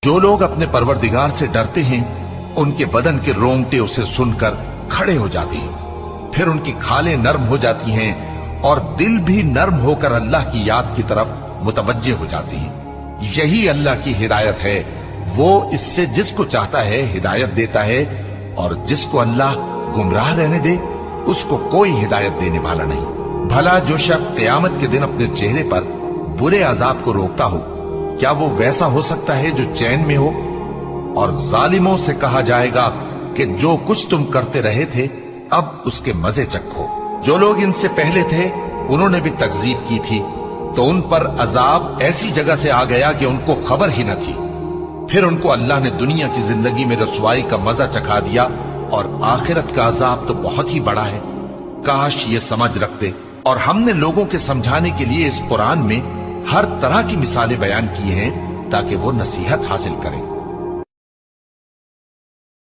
जो लोग अपने परवरदिगार से डरते हैं उनके बदन के रोंगटे उसे सुनकर खड़े हो जाते हैं, फिर उनकी खालें नर्म हो जाती हैं और दिल भी नर्म होकर अल्लाह की याद की तरफ मुतवज्जे हो जाती हैं। यही अल्लाह की हिदायत है, वो इससे जिसको चाहता है हिदायत देता है और जिसको अल्लाह गुमराह रहने दे उसको कोई हिदायत देने वाला नहीं। भला जो शख्स क़यामत के दिन अपने चेहरे पर बुरे अजाब को रोकता हो, क्या वो वैसा हो सकता है जो चैन में हो? और जालिमों से कहा जाएगा कि जो कुछ तुम करते रहे थे अब उसके मजे चखो। जो लोग इनसे पहले थे उन्होंने भी तकजीब की थी, तो उन पर अजाब ऐसी जगह से आ गया कि उनको खबर ही न थी। फिर उनको अल्लाह ने दुनिया की जिंदगी में रसवाई का मजा चखा दिया और आखिरत का अजाब तो बहुत ही बड़ा है। काश ये समझ रखते। और हमने लोगों के समझाने के लिए इस कुरान में हर तरह की मिसालें बयान की हैं ताकि वो नसीहत हासिल करें।